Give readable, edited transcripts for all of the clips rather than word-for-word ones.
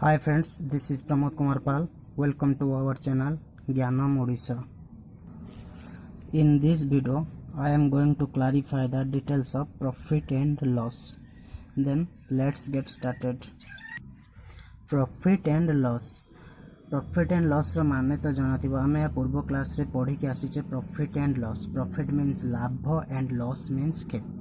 Hi friends, this is Pramod Kumar Pal. Welcome to our channel Gyanam Odisha. In this video, I am going to clarify the details of profit and loss. Then let's get started. Profit and loss. Profit and loss रो माने तो जाना आम या पूर्व class रे पढ़ी के आसीचे profit and loss. Profit means लाभ एंड लॉस मीन्स क्षति.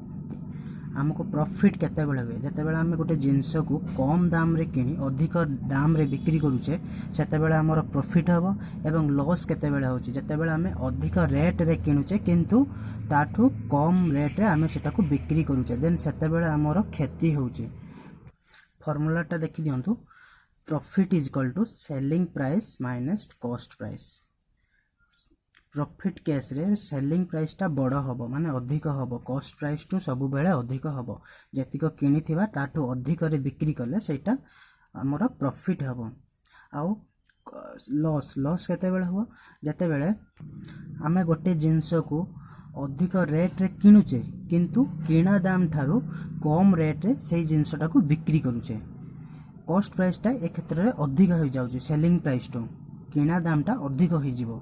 आमको प्रॉफिट केते बेले हुए जेते बेले आम गोटे जिनस को कम दाम रे किनी अधिक दाम रे बिक्री करूचे सेते बेले हमर प्रॉफिट हबो. एवं लॉस केते बेले होची जेते बेले आम अधिक रेट रे किनुचे किंतु ताठू कम रेट रे आम सेटा को बिक्री करूचे देन सेते बेले हमर क्षति होची. फार्मूलाटा देखि दियंतु. Profit is equal to selling price minus cost price. Profit case रे सेलिंग प्राइस टा बड़ हबो माने अधिक हबो. कॉस्ट प्राइस टू सब बेले अधिक हबो. जेतिक किनी थिबा ताठू अधिक रे बिक्री करले सेटा हमर प्रॉफिट हबो. आउ लॉस लॉस केते बेले हबो जेते बेले आमे गोटे जिंस को अधिक रेट रे किनुचे किंतु किना दाम ठारू कम रेट रे सेही जिंसटा को बिक्री करूचे. कॉस्ट प्राइस टा ए क्षेत्र रे अधिक हो जाउचे सेलिंग प्राइस टू किना दाम टा अधिक हो जिवो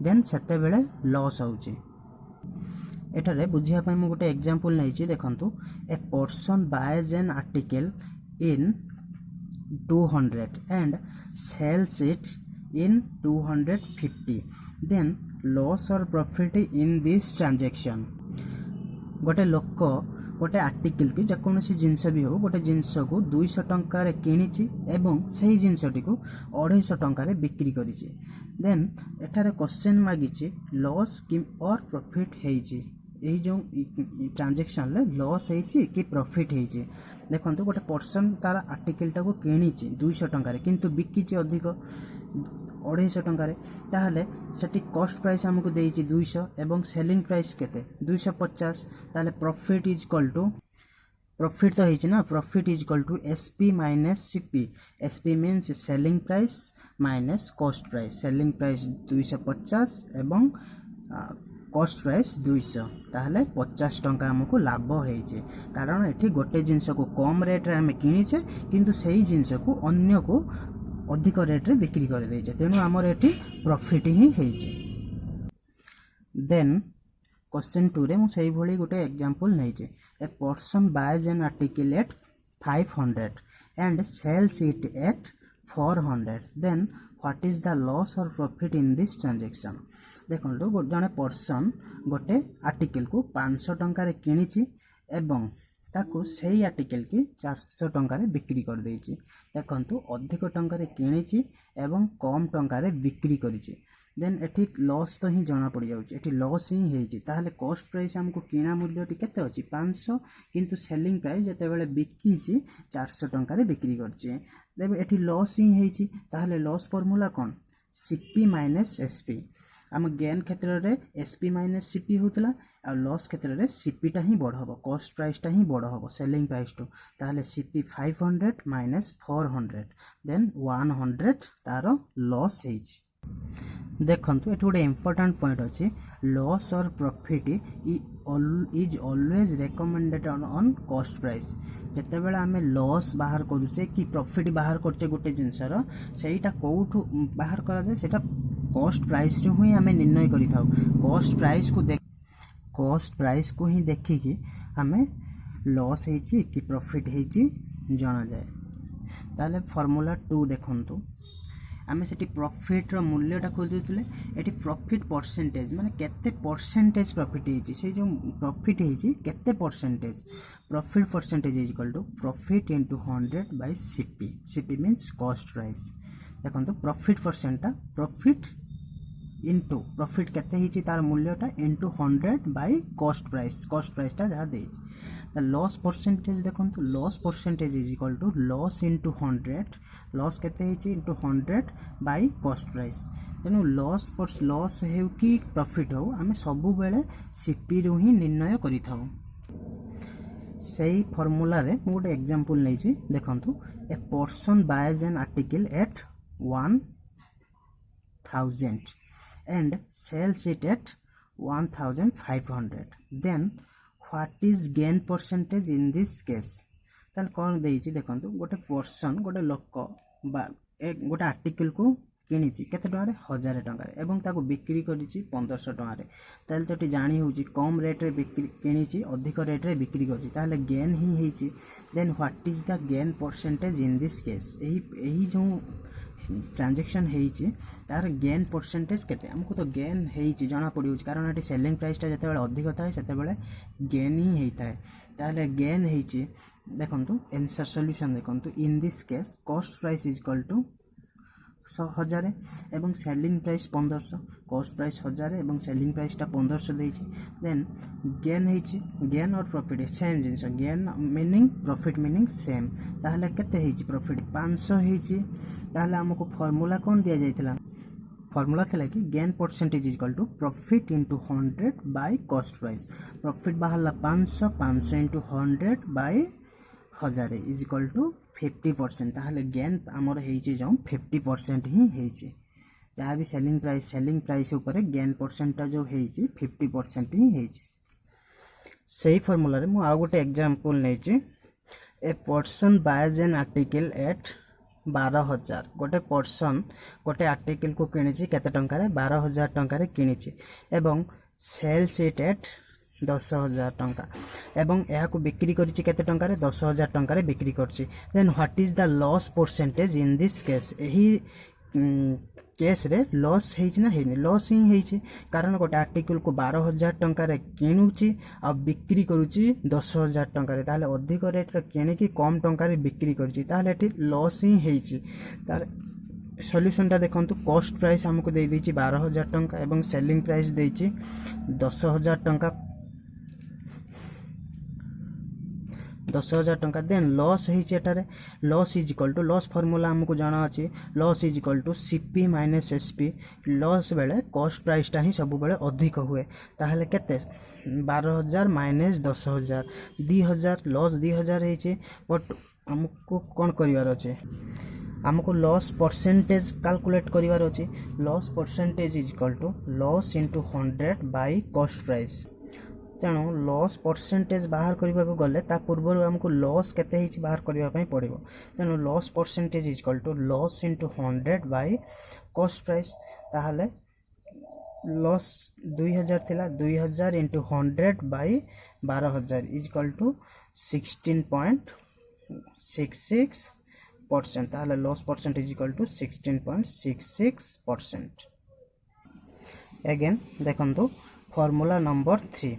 देन सेते बेले लॉस होउचे. एठारे बुझिया पय मु गोटे एग्जांपल नैची देखंतु. A person buys an article in 200 and sells it in 250 then loss or profit in this transaction. गोटे लोक गोटे आर्टिकल की जेकोसी जिनस भी हो गोटे जिनस को 200 टंकार किणी एवं सही जिनसटी को 250 टंकार बिक्री करिछि. देन एठारे क्वेश्चन मागिछि लॉस कि और प्रॉफिट हेइछि. एही जो ट्रांजैक्शन ले लॉस हेइछि कि प्रॉफिट हेइछि. देखंतु गोटे पर्सन तार आर्टिकल टा को किणीछि 200 टंकार किंतु बिकिछि अधिक 250 टंकार. ताहले सेठी कॉस्ट प्राइस हमको देइछि 200 एवं सेलिंग प्राइस केते 250. ताहले profit is equal to profit तो हेइछि ना profit is equal to SP minus CP. SP means selling price minus cost price. Selling price 250 एवं कॉस्ट प्राइस 200. ताहले 50 टंका हमको लाभ हेइछि कारण एठी गोटे जिंस को कम रेट रे हम किनिछे किंतु सेही जिंस को अन्य को अधिक रेट रे बिक्री कर देइछे तेनु हमर एठी प्रॉफिट ही हेइछे. देन क्वेश्चन 2 रे मु सेही भली गोटे एग्जांपल नैछे. A person buys an article at 500 and sells it at 400 then what is the loss or profit in this transaction. देखंतु जने पर्सन गोटे आर्टिकल को 500 टंका रे किनिछि एवं ताकू सही आर्टिकल की 400 टंका रे बिक्री कर देइछि. देखंतु अधिक टंका रे किनिछि एवं कम टंका रे बिक्री करिछि. देन एठी लॉस तो ही जाना पड़ जाउछि. एठी लॉस ही हेइछि. ताहले कॉस्ट प्राइस हमको किना मूल्य टी केते अछि 500 किंतु सेलिंग प्राइस जते बेले बिकिछि 400 टंका रे बिक्री करछि. देबे एठी लॉस ही हेइछि. ताहले लॉस फार्मूला कोन सीपी माइनस एसपी. आम गेन क्षेत्र रे एसपी माइनस सीपी होतला आ लॉस क्षेत्र रे सीपी टा ही बड़ हबो कॉस्ट प्राइस टा ही बड़ हबो सेलिंग प्राइस टू. ताहले सीपी 500 माइनस 400 देन 100 तारो लॉस हेइछि. देखंतु एठी गोटे इंपोर्टेंट पॉइंट अछि. Loss or profit is always recommended on cost price. जते बेला हमें लॉस बाहर करूसे कि प्रॉफिट बाहर करचे गोटे जिंसर सेटा कोठु बाहर करा जाय सेटा कॉस्ट प्राइस रे ही हमें निर्णय करि थाउ. कॉस्ट प्राइस को ही देखि कि हमें लॉस हेछि कि प्रॉफिट हेछि जाना जाय. ताले फार्मूला 2 देखंतु. आमे सेठी प्रॉफिट रो मूल्यटा खोज दितले. एठी प्रॉफिट परसेंटेज माने केते परसेंटेज प्रॉफिट हेछि से जो प्रॉफिट हेछि केते percentage. Profit percentage is equal to profit into 100 by CP. CP means cost price. देखंतु प्रॉफिट परसेंटटा प्रॉफिट इनटू प्रॉफिट केते हेछि तार मूल्यटा इनटू 100 बाय कॉस्ट प्राइसटा जहा देछि. द लॉस परसेंटेज देखंतु loss percentage is equal to loss into 100. Loss केते हेछि इनटू 100 बाय कॉस्ट प्राइस. तेनु लॉस हेउ कि प्रॉफिट हो आमे सबु बेले सीपी रु ही निर्णय करि थाउ. सेही फार्मूला रे मु गोटे एग्जांपल नै छी. देखंतु a person buys an article at 1000 and sells it at 1500 then what is gain percentage in this case. ताल कौन देइछि देखंतु गोटे पर्सन गोटे लोक गोटे आर्टिकल को किणिची केते टंका 1000 टंका एवं ताको बिक्री करिची 1500 टंका रे ताले तो जानी होची कम रेट रे बिक्री किणिची अधिक रेट रे बिक्री करची ताले गेन ही हेची then what is the gain percentage in this case एही जो ट्रांजैक्शन हेची तार गेन परसेंटेज केते हमको तो गेन हेची जाना पड़ियो कारण एटी सेलिंग प्राइस ता जते बेले अधिक थाए सेते बेले गेन ही हेइताए ताले गेन हेची देखंतु आंसर सॉल्यूशन देखंतु in this case cost price is equal to 1000 एवं सेलिंग प्राइस 1500 कॉस्ट प्राइस 1000 एवं सेलिंग प्राइस टा 1500 देछि देन गेन हेछि गेन और प्रॉफिट सेम जिंस gain meaning profit meaning same ताहले केते हेछि प्रॉफिट 500 हेछि ताहले हमको फार्मूला कोन दिया जाइतला फार्मूला थिला कि gain percentage is equal to profit into 100 by cost price profit बाहरला 500 into 100 by 1000 is equal to 50% ताहले गेन हमर हेछि जो 50% ही हेछि जहाँ भी सेलिंग प्राइस ऊपर गेन परसेंट जो हेछि 50% ही हेछि सही फार्मूला रे मु आ गोटे एग्जांपल नेछि a person buys an article at 12000 गोटे पर्सन गोटे आर्टिकल को किणिछि केते टंका रे 12000 टंका रे किणिछि एवं सेल्स इट एट 10000 टंका एवं यह को बिक्री करिछि केते टंका रे 10000 टंका रे बिक्री करछि then what is the loss percentage in this case एही केस रे लॉस हेछि ना हेनि लॉस ही हेछि कारण गोटे आर्टिकल को 12000 टंका रे किणुछि आ बिक्री करूछि 10000 टंका रे ताले अधिक रेट रे किनि कि कम टंका रे बिक्री करछि ताले एठी लॉस ही हेछि तार सॉल्यूशन टा देखंतु कॉस्ट प्राइस हमको दे दैछि 12000 टंका एवं सेलिंग प्राइस दैछि 10000 टंका 10000 टंका देन लॉस हेछि एटारे loss is equal to loss formula हमको जाना अछि loss is equal to CP minus SP loss बेले कॉस्ट प्राइस टा ही सब बेले अधिक हुए ताहले केते 12000 माइनस 10000 2000 लॉस 2000 हेछि बट हमको कोन करिवार अछि हमको लॉस परसेंटेज कैलकुलेट करिवार अछि loss percentage is equal to loss into 100 by cost price तेणु लॉस परसेंटेज बाहर करने को गले ता पूर्व हमको लॉस केते हिच बाहर करने पड़ो तेणु loss percentage is equal to loss into 100 by cost price ताहले लॉस 2000 थिला 2000 into 100 by 12000 is equal to 16.66% ताहले loss percentage is equal to 16.66% again देखंतु formula number 3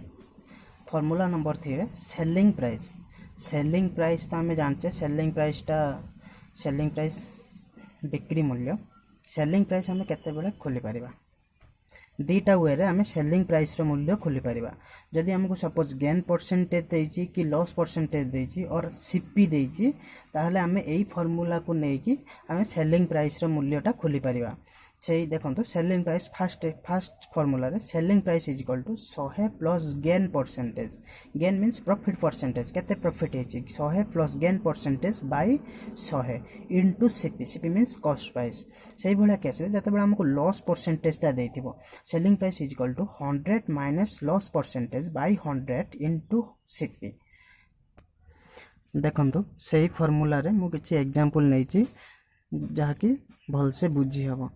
formula number 3 selling price तो आम जानचे सेलिंग प्राइस बिक्री मूल्य सेलिंग प्राइस आम केते बेले खोली परिबा दीटा वे रे आम सेलिंग प्राइस रो मूल्य खोली परिबा जदि हमको सपोज गेन परसेंटेज देछि कि लॉस परसेंटेज देछि और सीपी देछि ताहले आम एई फार्मूला को नै कि आम सेलिंग प्राइस रो मूल्यटा खोली परिबा से देखो सेलिंग प्राइस फास्ट फार्मूला रे selling price is equal to 100 plus gain percentage gain means profit percentage केते प्रॉफिट हेछि 100 plus gain percentage by 100 into CP means cost price सेही भला केस रे जते बेला हमको लॉस परसेंटेज ता देथिबो selling price is equal to 100 minus loss percentage by 100 into CP देखंतु सेही फार्मूला रे मु किछि एग्जांपल नैछि जहा कि भल से बुझी हबो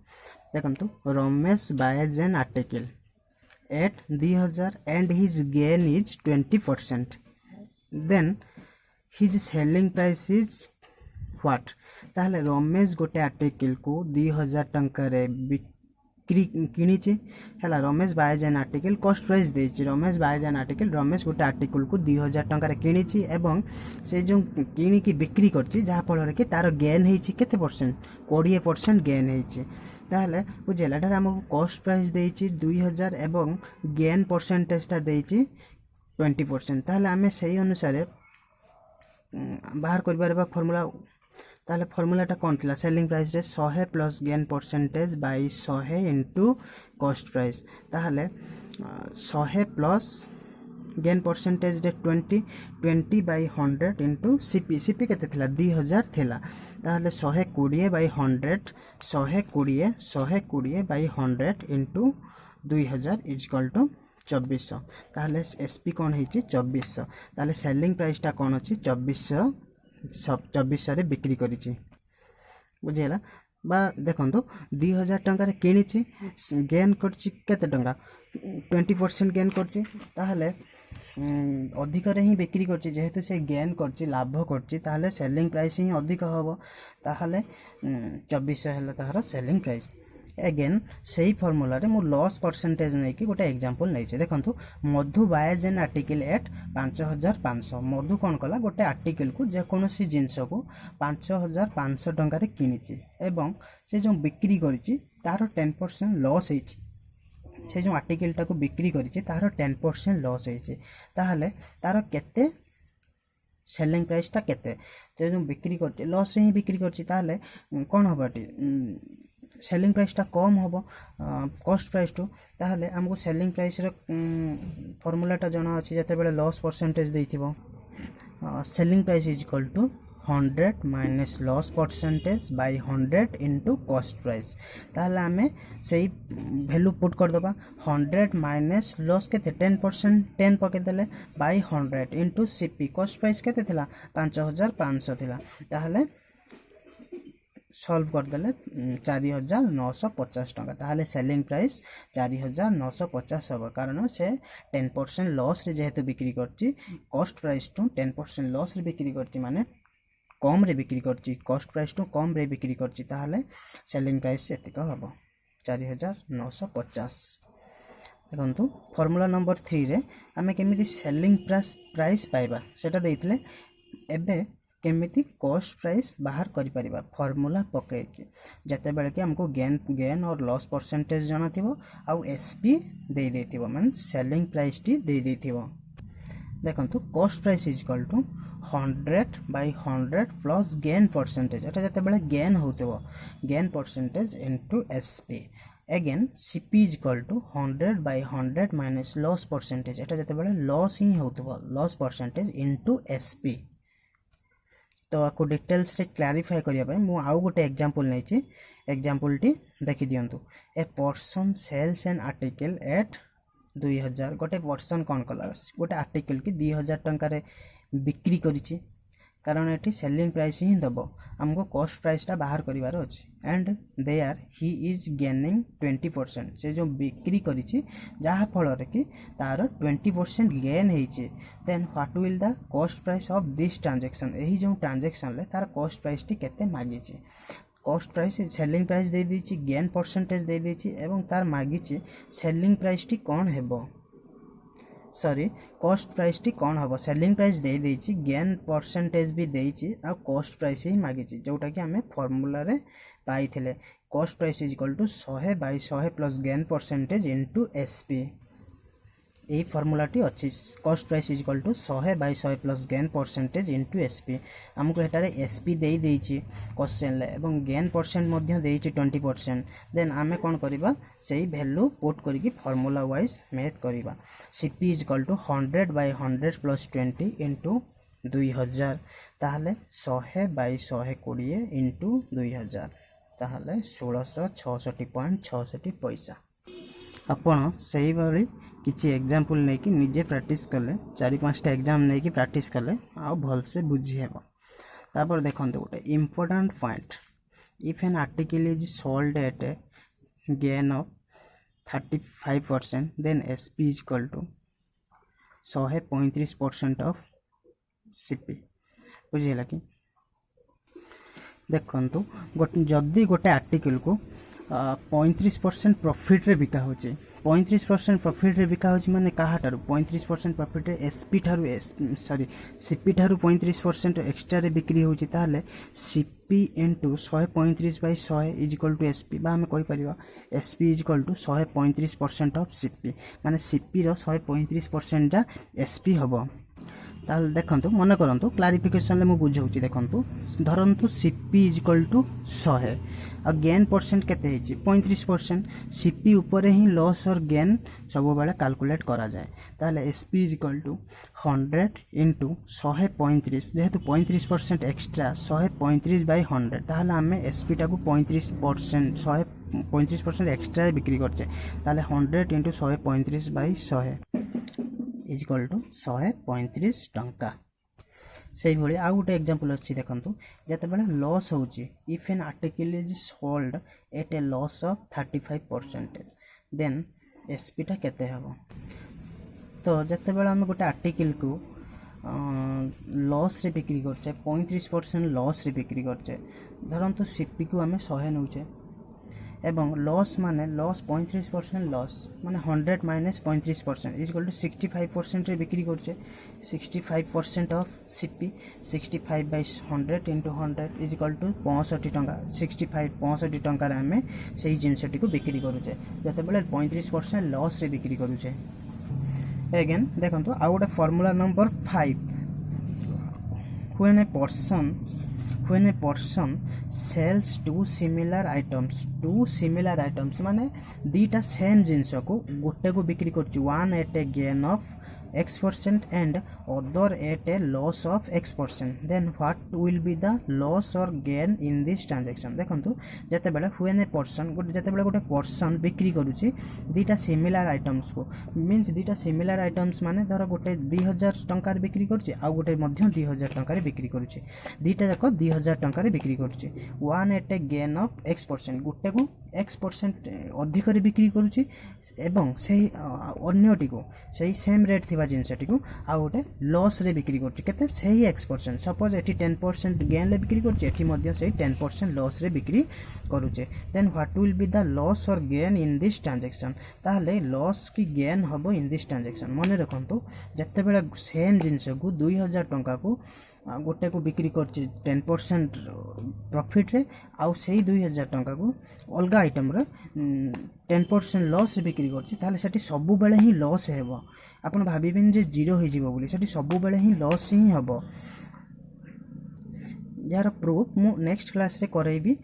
देखंतु Ramesh buys an article at 2000 and his gain is 20% then his selling price is what ताहले रमेश गोटे आर्टिकल को 2000 टंका रे किणिचे हला Ramesh buys an article cost price देछि Ramesh buys an article Ramesh गोटे आर्टिकल को 2000 टंका रे किणिची एवं से जो किणी की बिक्री करछि जहा फल रे कि तार गेन हेछि केते परसेंट 20% गेन हेछि ताहले बुझेला एटा हमको कॉस्ट प्राइस देछि 2000 एवं गेन परसेंटेज ता देछि 20% ताहले हमें सही अनुसार बाहर करबा फार्मूला ताहले फार्मूलाटा कोन थिला सेलिंग प्राइस रे 100 plus gain percentage by 100 into cost price ताहले 100 प्लस गेन परसेंटेज रे 20 बाय 100 इनटू सीपी केते थिला 2000 थिला ताहले 120 by 100 120 by 100 into 2000 is equal to 2400 ताहले एसपी कोन हेछि 2400 ताहले सेलिंग प्राइस टा कोन अछि 2400 रे बिक्री करिछि बुझीगला बा देखो 2000 टंकार किणी गेन करते टंका 20% गेन कर अधिक ही बिक्री जेहेतु से गेन कर लाभ कर सेलिंग प्राइस ही अधिक हम ताहले 2400 है तार सेलिंग प्राइस। एगेन से ही फर्मूला रे मु लॉस परसेंटेज नहीं कि गोटे एग्जांपल नहीं देखो मधु बायज एन आर्टिकल एट 5500 मधु कौन कला गोटे आर्टिकल को जेकोसी जिनस को 5500 टंकार किणी एवं से जो बिक्री करी तार 10% लॉस होती से जो आर्टिकल टाको बिक्री करी तार 10% लॉस होती ताहले तार केते सेलिंग प्राइसटा केते जो बिक्री कर लॉस रे ही बिक्री करछि ताहले कौन हम सेलिंग प्राइसटा कम हम कॉस्ट प्राइस टू ताहले हमको सेलिंग प्राइस फॉर्मूलाटा जना अछि जते बेले लॉस परसेंटेज देइथिबो selling price is equal to 100 minus loss percentage by 100 into cost price ताहले हमें सही वैल्यू पुट कर दबा 100 माइनस लॉस केते 10% 10 पके देले by 100 into CP cost price केते थिला 5500 थिला ताहले सॉल्व कर देले 4950 टंका ताहले सेलिंग प्राइस 4950 होबो कारण से 10% लॉस रे जेहेतु बिक्री करची कॉस्ट प्राइस टू 10% लॉस रे बिक्री करची माने कम रे बिक्री करची कॉस्ट प्राइस टू कम रे बिक्री करची ताहले सेलिंग प्राइस एतिक होबो 4950। देखो फॉर्मूला नंबर 3 रे आमे केमिति सेलिंग प्राइस पाइबा सेटा देइतले एबे केमिति कॉस्ट प्राइस बाहर करि परिबा फॉर्मूला पके के जते बेले कि हमको गेन और लॉस परसेंटेज जाना थिबो आउ एसपी दे देथिबो माने सेलिंग प्राइस टी दे देथिबो। देखंतु cost price is equal to 100 by 100 plus gain percentage एटा जते बेले गेन होतबो gain percentage into SP again CP is equal to 100 by 100 minus loss percentage एटा जते बेले लॉस ही होतबो लॉस परसेंटेज इनटू एसपी। तो आपको डिटेल्स रे क्लारिफाई करिया पय मु आउ गोटे एग्जांपल नै छी एग्जांपल टी देखि दियंतु a person sells an article at 2000 गोटे पर्सन कोन कला गोटे आर्टिकल की 2000 टंका रे बिक्री करिछि कारण एठी सेलिंग प्राइस ही दबो हमको कॉस्ट प्राइस टा बाहर करिवार अछि and they are he is gaining 20% से जो बिक्री करिछि जहा फल रे कि तार 20% गेन हेछि then what will the cost price of this transaction एही जो ट्रांजैक्शन ले तार कॉस्ट प्राइस टी केते मागिछि कॉस्ट प्राइस सेलिंग प्राइस दे दिछि गेन परसेंटेज दे दिछि एवं तार मागिछि सेलिंग प्राइस टी कोन हेबो सॉरी कॉस्ट प्राइस टी कौन हम सेलिंग प्राइस दे देछि गेन परसेंटेज भी देछि आ कॉस्ट प्राइस ही मागिछि जोटा कि हमें फॉर्मूला रे पाई थिले cost price is equal to 100 by 100 plus gain percentage into SP ए फॉर्मूला टी अछि cost price is equal to 100 by 100 plus gain percentage into SP हमको एटारे एसपी दे देछि क्वेश्चन ले एवं गेन परसेंट मध्ये देछि 20% देन आमे कोन करिबा सेही वैल्यू पुट करिकि फॉर्मूला वाइज मैथ करिबा CP is equal to 100 by 100 plus 20 into 2000 ताहले 100 बाय 120 इनटू 2000 ताहले 1666.66 पैसा आपण सही भाबे किछि एग्जांपल नै कि निजे प्रैक्टिस करले 4-5 टा एग्जाम नै कि प्रैक्टिस करले आ भल से बुझी हेबो। तापर देखंतु गोटे important point if an article is sold at a gain of 35% then SP is equal to 135% of CP बुझिला कि देखंतु जदी गोटे आर्टिकल को 35% प्रॉफिट रे बिका होची 35% प्रॉफिट रे बिका होची माने काहाटारू 35% प्रॉफिट रे एसपी थारू सॉरी सीपी थारू 35% एक्स्ट्रा रे बिक्री होची ताहले CP into 135 by 100 is equal to SP बा हम कहि परिबा SP is equal to 135% of CP माने सीपी रो 135% जा एसपी हबो ताल देखंतु मन करंतु क्लारिफिकेशन ले मु बुझौची देखंतु धरंतु सीपी इज इक्वल टू 100 आ गेन परसेंट केते हेची 35% सीपी ऊपर ही लॉस और गेन सब बेले कैलकुलेट करा जाए ताले SP is equal to 100 into 135 जेहेतु 35% एक्स्ट्रा 135 बाय 100 ताले हमें एसपी टाको 35% 135% एक्स्ट्रा रे बिक्री करछे ताले 100 into 135 by 100 is equal to 135 टंका से भाई आउ गोटे एग्जांपल अच्छी देखो जितेबाला लॉस होची if an article is sold at a loss of 35% then एसपीटा केते हबो। तो जितेबाला आम गोटे आर्टिकल को लॉस रे बिक्री करचे 35% लॉस रे बिक्री करचे धरतु सीपी को आम 100 नौचे एवं लॉस माने लॉस 35% लॉस माने 100 माइनस 35% इज इक्वल टू 65% रे बिक्री करचे 65% of CP 65 by 100 into 100 is equal to 65 टंका 65 टंका आम से जिनसटी को बिक्री करुचे जते बेले 35% लॉस रे बिक्री करुचे। अगेन देखो आउ गोटे formula number 5 when a person sells two similar items माने दीटा सेम जिनस को गोटे को बिक्री कर one at a gain of x% and other at a loss of x%, then what will be the loss or gain in this transaction। देखंतु जते बेले when a person जते बेले गोटे पर्सन बिक्री करूची दीटा सिमिलर आइटम्स को मींस दीटा सिमिलर आइटम्स माने धर गोटे 2000 टंका रे बिक्री करूची आ गोटे मध्य 2000 टंका रे बिक्री करूची दीटा जाक 2000 टंका रे बिक्री करूची one at a gain of x% गोटे को x% अधिक रे बिक्री करूची एवं सेही अन्यटी को सेही सेम रेट थिबा जिनसटी को आ गोटे लॉस रे बिक्री करछि केते सेही x% सपोज एठी 10% गेन ले बिक्री करछि एठी मध्य सेही 10% लॉस रे बिक्री करूचे then what will be the loss और गेन इन दिस ट्रांजैक्शन ताहले लॉस की गेन हबो इन दिस ट्रांजैक्शन मने रखंतु जत्ते बेला सेम जिनस को 2000 टंका को गोटे को बिक्री करछि 10% प्रॉफिट रे आउ सेही 2000 टंका को अलगा आइटम रे 10% लॉस रे बिक्री करछि ताहले सेठी सब बेले ही लॉस हेबो आपण भाबिबेन जे जीरो हो जीवो बोली सेठी सब बेले ही लॉस ही हबो यार प्रूफ मु नेक्स्ट क्लास रे करैबी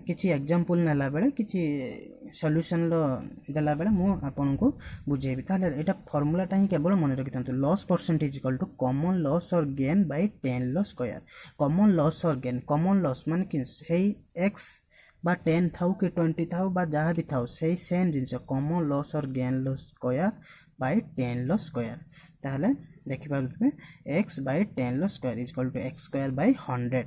किछि एग्जांपल नेला बेले किछि सॉल्यूशन लो देला बेले मु आपन को बुझेबी ताले एटा फार्मूला टा ही केवल मन रखितंतु loss percentage equal to common loss और gain by 10 loss square common loss और गेन कॉमन लॉस माने कि सेही x बा 10 थाउ के 20 थाउ बा जहा भी थाउ सेही सेम जिंस कॉमन लॉस और gain loss square by 10 loss square ताले देखि पाबे x by 10 loss square is equal to x square by 100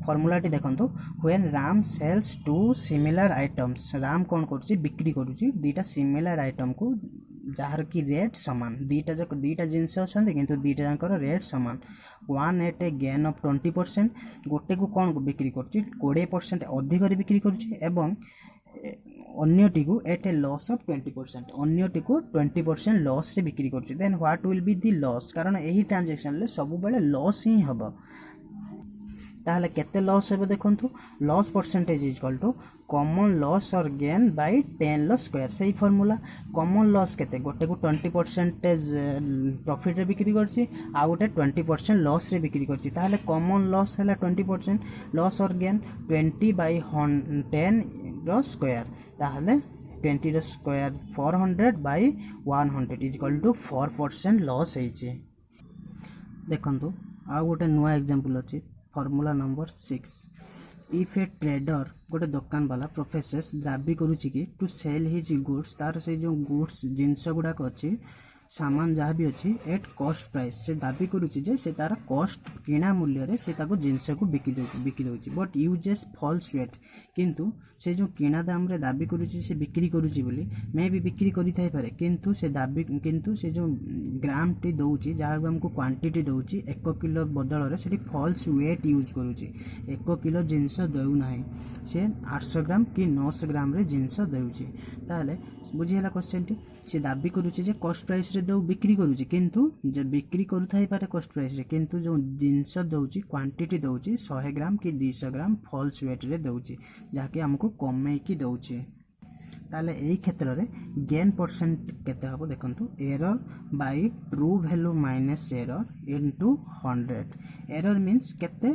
formula टी देखंतु when Ram sells two similar items Ram कोन करछि बिक्री करूछि दीटा सिमिलर आइटम को जार की रेट समान दीटा जिनस अछन किंतु दीटा जानकर रेट समान one at a gain of 20% गोटे को कोन को बिक्री करछि 20% अधिक रे बिक्री करूछि एवं अन्यटी को एट ए लॉस ऑफ 20% अन्यटी को 20% लॉस रे बिक्री करूछि then what will be the loss कारण एही ट्रांजैक्शन ले सब बेले लॉस ही हबो ताहले केते लॉस हेबो देखंतु loss percentage is equal to common loss और गेन बाय 10 लॉस स्क्वायर सही फार्मूला कॉमन लॉस केते गोटे को 20% प्रॉफिट रे बिक्री करछि आ गोटे 20% लॉस रे बिक्री करछि ताहले कॉमन लॉस हैला 20% लॉस और गेन 20 बाय 10 रो स्क्वायर ताहले 20 रो square 400 by 100 is equal to 4% loss हेछि देखंतु आ गोटे नुवा एग्जांपल अछि formula number 6 if a trader गोटे दुकान वाला प्रोफेसर्स दाबी करूची कि टू सेल हिज गुड्स तार से जो गुड्स जिनस गुडाक अच्छी सामान जहाँ भी अच्छी एट कॉस्ट प्राइस से दाबी करूची जे से तार कॉस्ट किणा मूल्य रे से ताको जिनस को बिकी दउची बट यूजेस फॉल्स वेट किंतु से जो किणा दाम रे दाबी करूची से बिक्री करूची बोली मे भी बिक्री करि थाई पारे किंतु से दाबी किंतु से जो ग्राम टी दउची जहाँ भी हमको क्वांटिटी दउची 1 किलो बदल रे सेठी फॉल्स वेट यूज करूची 1 किलो जिनस दउ नाही से 800 ग्राम कि 900 ग्राम रे जिनस दउची ताले बुझियला क्वेश्चन टी से दाबी करूची जे कॉस्ट प्राइस रे दउ बिक्री करूची किंतु जे बिक्री करू थाई पारे कॉस्ट प्राइस रे किंतु जो जिनस दउची क्वांटिटी दउची 100 ग्राम कि 200 ग्राम फॉल्स वेट रे दउची जाके हमको कमे की दउची ताले एई क्षेत्र रे गेन परसेंट केते हबो देखंतु error bye true value minus error into 100 error means केते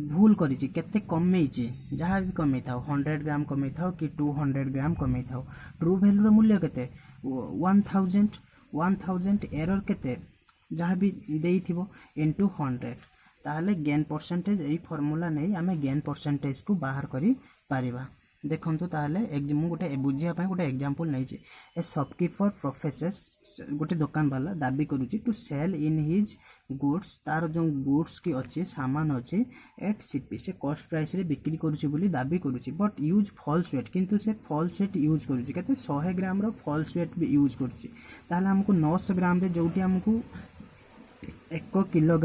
भूल करिछि केते कमेइछि जहाँ भी कमे थाओ 100 ग्राम कमे थाओ कि 200 ग्राम कमे थाओ ट्रू वैल्यू रो मूल्य केते 1000 एरर केते जहाँ भी देइथिबो इनटू 100 ताहले गेन परसेंटेज एई फार्मूला नै आमे गेन परसेंटेज को बाहर करी पारिबा। देखंतु ताहले मु गोटे बुझिया पई गोटे एग्जांपल नै छी ए शॉपकीपर प्रोफेसर्स गोटे दुकान वाला दाबी करूची to sell in his goods तार जो गुड्स की अछि सामान अछि एट सीपी से कॉस्ट प्राइस रे बिक्री करूची बोली दाबी करूची बट यूज फॉल्स वेट किंतु से फॉल्स वेट यूज करूची केते 100 ग्राम रो फॉल्स वेट भी यूज करूची ताहले हमको 900 ग्राम रे जोटी हमको 1 किलो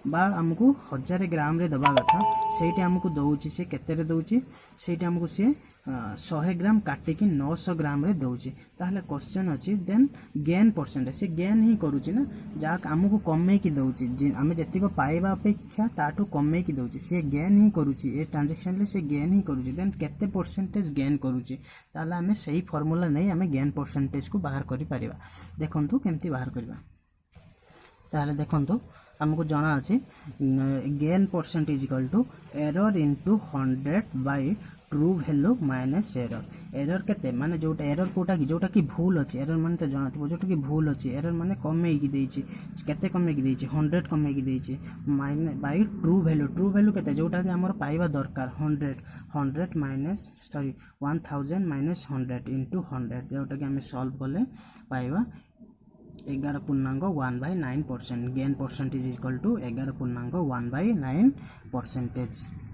बा हमको 1000 ग्राम रे दबा कथा सेठी हमको दउची से केते रे दउची सेठी हमको से 100 ग्राम काटी कि 900 ग्राम रे दउची ताहले क्वेश्चन अछि देन गेन परसेंटेज से गेन ही करूची ना जा हमको कमे की दउची जे हमें जति को पाइबा अपेक्षा ताटू कमे की दउची से गेन ही करूची ए ट्रांजैक्शन ले से गेन ही करूची देन केते परसेंटेज गेन करूची ताहले हमें सही फार्मूला नै हमें गेन परसेंटेज को बाहर करि परिबा देखंतु केमती बाहर करबा ताहले देखंतु हमको जाना अछि gain percentage equal to error into 100 by true value minus error केते माने जोटा एरर कोटा की भूल अछि एरर माने तो जाना थबो जोटा की भूल अछि एरर माने कमे की देछि केते कमे की देछि 100 कमे की देछि माइनस बाय ट्रू वैल्यू केते जोटा की हमर पाइबा दरकार 100 माइनस सॉरी 1000 माइनस 100 इनटू 100 जोटा की हमें सॉल्व करले पाइबा 11.1/9% गेन परसेंटेज इक्वल टू 11.1/9%।